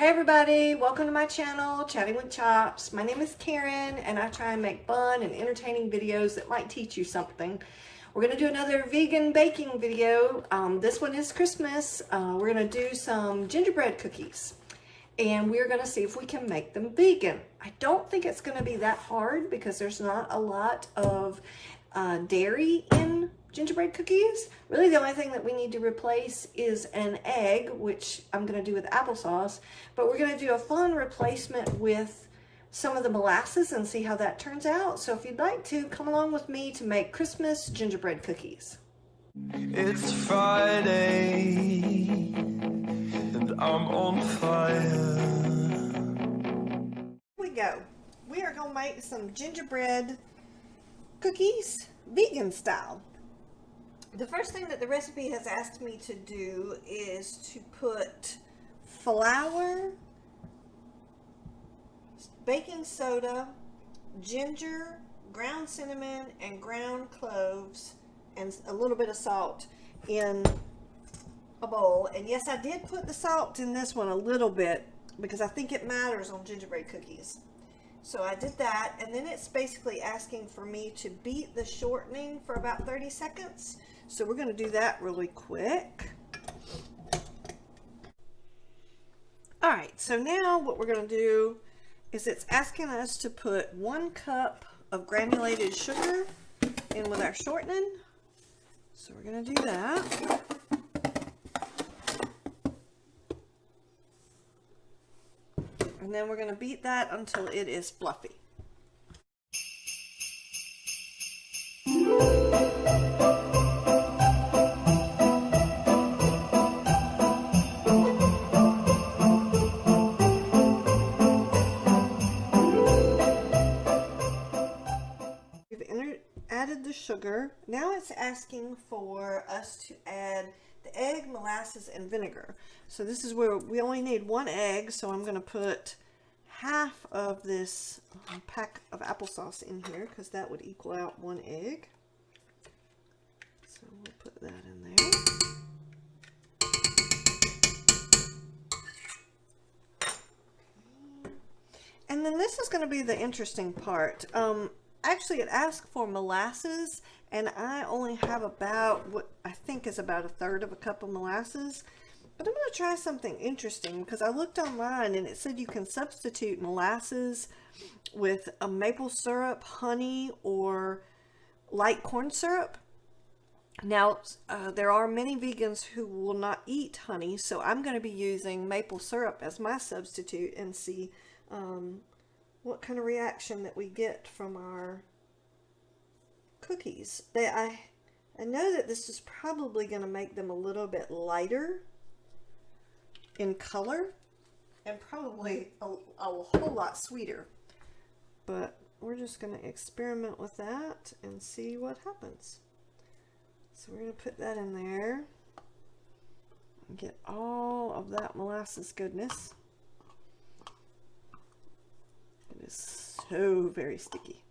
Hey everybody, welcome to my channel, Chatting with Chops. My name is Karen and I try and make fun and entertaining videos that might teach you something. We're going to do another vegan baking video. This one is Christmas. We're going to do some gingerbread cookies and we're going to see if we can make them vegan. I don't think it's going to be that hard because there's not a lot of dairy in gingerbread cookies. Really the only thing that we need to replace is an egg, which I'm going to do with applesauce, but we're going to do a fun replacement with some of the molasses and see how that turns out. So if you'd like to, come along with me to make Christmas gingerbread cookies. It's Friday and I'm on fire. Here we go. We are going to make some gingerbread cookies vegan style. The first thing that the recipe has asked me to do is to put flour, baking soda, ginger, ground cinnamon, and ground cloves, and a little bit of salt in a bowl. And yes, I did put the salt in this one a little bit because I think it matters on gingerbread cookies. So I did that, and then it's basically asking for me to beat the shortening for about 30 seconds. So we're going to do that really quick. All right, so now what we're going to do is it's asking us to put 1 cup of granulated sugar in with our shortening. So we're going to do that. And then we're going to beat that until it is fluffy. Added the sugar. Now it's asking for us to add the egg, molasses, and vinegar. So this is where we only need 1 egg, so I'm going to put half of this pack of applesauce in here because that would equal out 1 egg. So we'll put that in there. And then this is going to be the interesting part. Actually, it asked for molasses, and I only have about what I think is about 1/3 of a cup of molasses. But I'm going to try something interesting because I looked online and it said you can substitute molasses with a maple syrup, honey, or light corn syrup. Now, there are many vegans who will not eat honey, so I'm going to be using maple syrup as my substitute and see what kind of reaction that we get from our cookies. I know that this is probably going to make them a little bit lighter in color and probably a whole lot sweeter. But we're just going to experiment with that and see what happens. So we're going to put that in there and get all of that molasses goodness. It is so very sticky.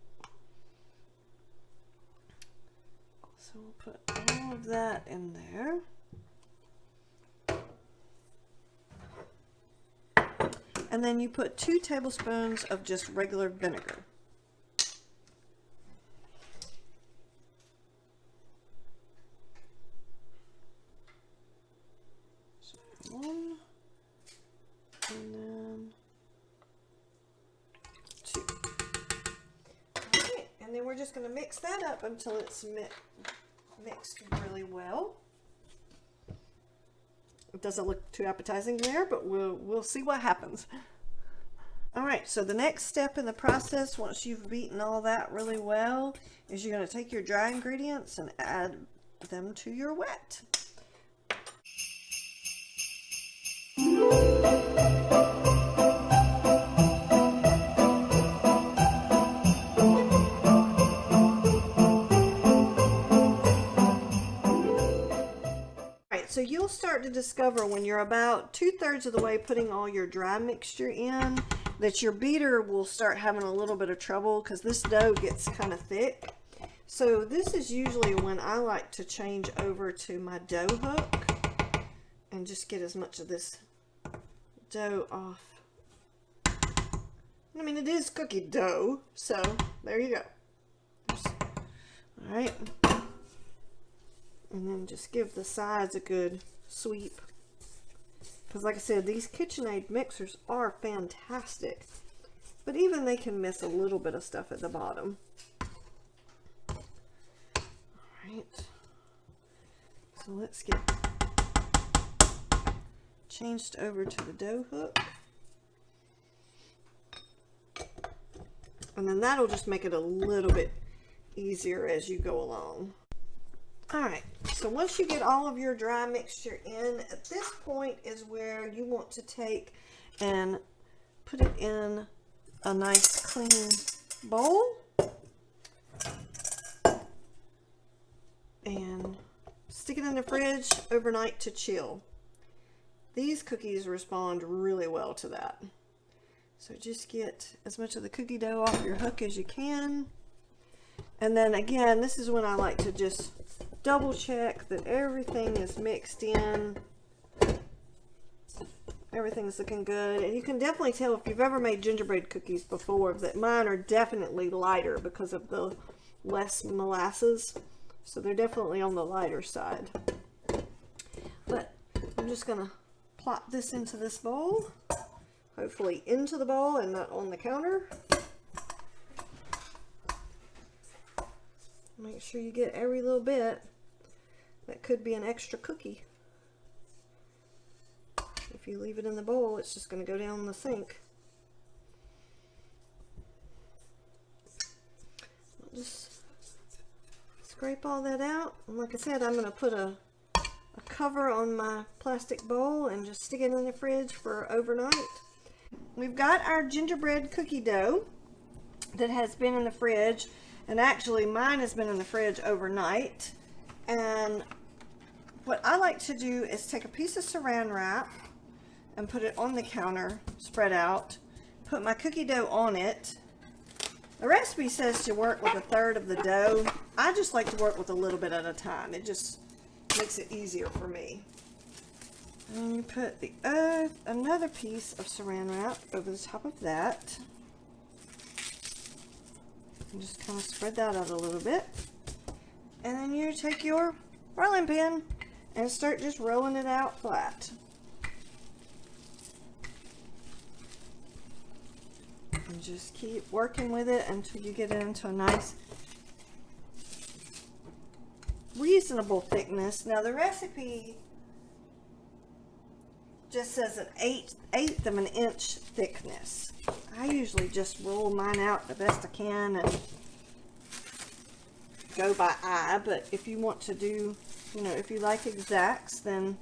So we'll put all of that in there. And then you put 2 tablespoons of just regular vinegar. So 1, and then 2. Okay, and then we're just going to mix that up until it's mixed really well. It doesn't look too appetizing there, but we'll see what happens. All right, so the next step in the process, once you've beaten all that really well, is you're going to take your dry ingredients and add them to your wet. So you'll start to discover when you're about 2/3 of the way putting all your dry mixture in that your beater will start having a little bit of trouble because this dough gets kind of thick. So this is usually when I like to change over to my dough hook and just get as much of this dough off. I mean, it is cookie dough, so there you go. All right. And then just give the sides a good sweep. Because like I said, these KitchenAid mixers are fantastic. But even they can miss a little bit of stuff at the bottom. Alright. So let's get changed over to the dough hook. And then that'll just make it a little bit easier as you go along. Alright, so once you get all of your dry mixture in, at this point is where you want to take and put it in a nice clean bowl and stick it in the fridge overnight to chill. These cookies respond really well to that. So just get as much of the cookie dough off your hook as you can. And then again, this is when I like to just double check that everything is mixed in. Everything's looking good. And you can definitely tell if you've ever made gingerbread cookies before that mine are definitely lighter because of the less molasses. So they're definitely on the lighter side. But I'm just going to plop this into this bowl. Hopefully into the bowl and not on the counter. Make sure you get every little bit. That could be an extra cookie. If you leave it in the bowl, it's just going to go down the sink. I'll just scrape all that out. And like I said, I'm going to put a cover on my plastic bowl and just stick it in the fridge for overnight. We've got our gingerbread cookie dough that has been in the fridge. And actually mine has been in the fridge overnight. And what I like to do is take a piece of saran wrap and put it on the counter, spread out, put my cookie dough on it. The recipe says to work with 1/3 of the dough. I just like to work with a little bit at a time. It just makes it easier for me. And you put the another piece of saran wrap over the top of that. And just kind of spread that out a little bit. And then you take your rolling pin and start just rolling it out flat. And just keep working with it until you get it into a nice reasonable thickness. Now the recipe just says an eighth of an inch thickness. I usually just roll mine out the best I can and go by eye, but if you want to do, you know, if you like exacts, then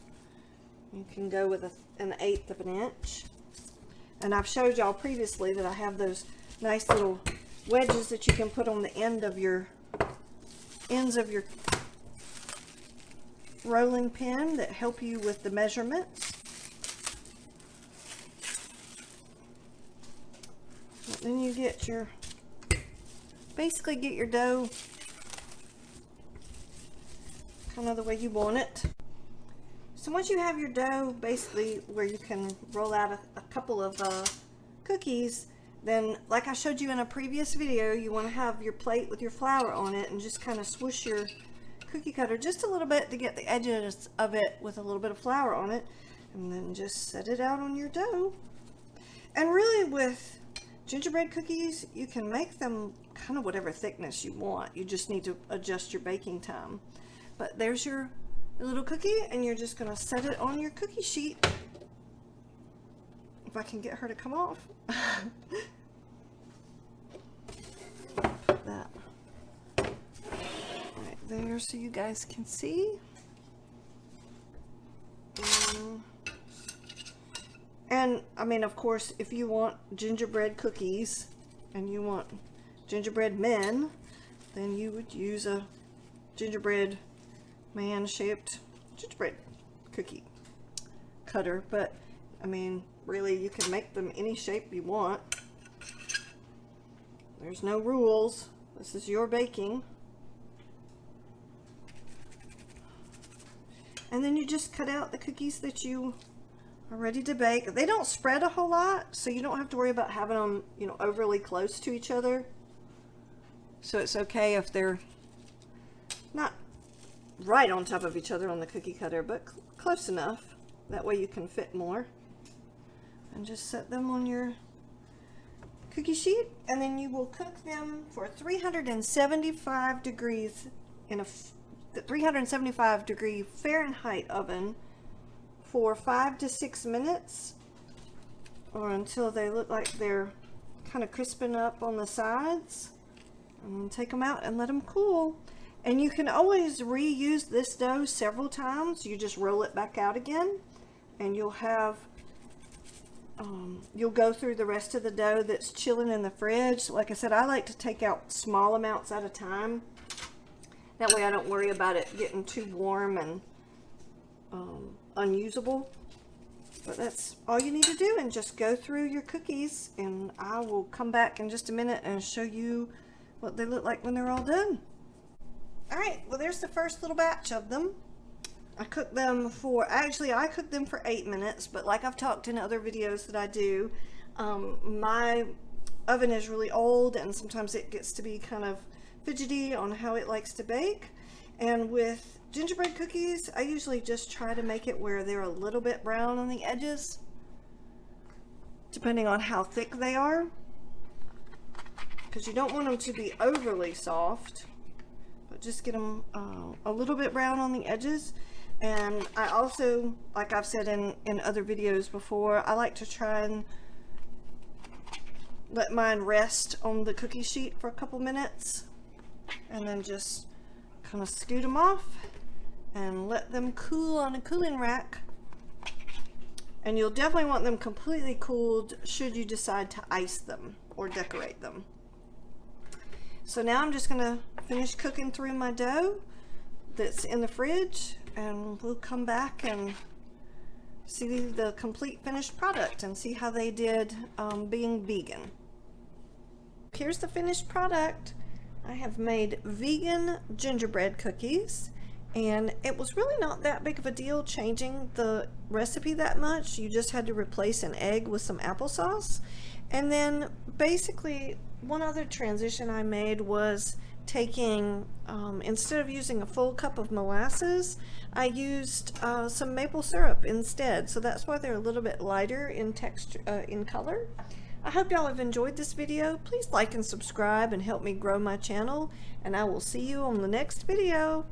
you can go with an 1/8 of an inch. And I've showed y'all previously that I have those nice little wedges that you can put on the ends of your rolling pin that help you with the measurements. Then you get your, basically get your dough kind of the way you want it. So once you have your dough basically where you can roll out a couple of cookies, then like I showed you in a previous video, you want to have your plate with your flour on it and just kind of swoosh your cookie cutter just a little bit to get the edges of it with a little bit of flour on it, and then just set it out on your dough. And really with gingerbread cookies, you can make them kind of whatever thickness you want. You just need to adjust your baking time. But there's your little cookie, and you're just going to set it on your cookie sheet. If I can get her to come off. Put that right there so you guys can see. And I mean, of course, if you want gingerbread cookies and you want gingerbread men, then you would use a gingerbread man shaped gingerbread cookie cutter. But I mean, really, you can make them any shape you want. There's no rules. This is your baking. And then you just cut out the cookies that you are ready to bake. They don't spread a whole lot, so you don't have to worry about having them, you know, overly close to each other. So it's okay if they're not right on top of each other on the cookie cutter, but close enough. That way you can fit more. And just set them on your cookie sheet, and then you will cook them for 375 degrees in a 375 degree Fahrenheit oven for 5 to 6 minutes, or until they look like they're kind of crisping up on the sides. And then take them out and let them cool. And you can always reuse this dough several times. You just roll it back out again, and you'll have you'll go through the rest of the dough that's chilling in the fridge. Like I said, I like to take out small amounts at a time. That way I don't worry about it getting too warm and unusable. But that's all you need to do, and just go through your cookies, and I will come back in just a minute and show you what they look like when they're all done. Alright, well, there's the first little batch of them. I cooked them for, actually I cooked them for 8 minutes, but like I've talked in other videos that I do, my oven is really old, and sometimes it gets to be kind of fidgety on how it likes to bake. And with gingerbread cookies, I usually just try to make it where they're a little bit brown on the edges, depending on how thick they are, because you don't want them to be overly soft, but just get them a little bit brown on the edges. And I also, like I've said in other videos before, I like to try and let mine rest on the cookie sheet for a couple minutes, and then just kind of scoot them off and let them cool on a cooling rack. And you'll definitely want them completely cooled should you decide to ice them or decorate them. So now I'm just going to finish cooking through my dough that's in the fridge, and we'll come back and see the complete finished product and see how they did being vegan. Here's the finished product. I have made vegan gingerbread cookies, and it was really not that big of a deal changing the recipe that much. You just had to replace an egg with some applesauce. And then basically one other transition I made was taking, instead of using a full cup of molasses, I used some maple syrup instead. So that's why they're a little bit lighter in texture, in color. I hope y'all have enjoyed this video. Please like and subscribe and help me grow my channel, and I will see you on the next video.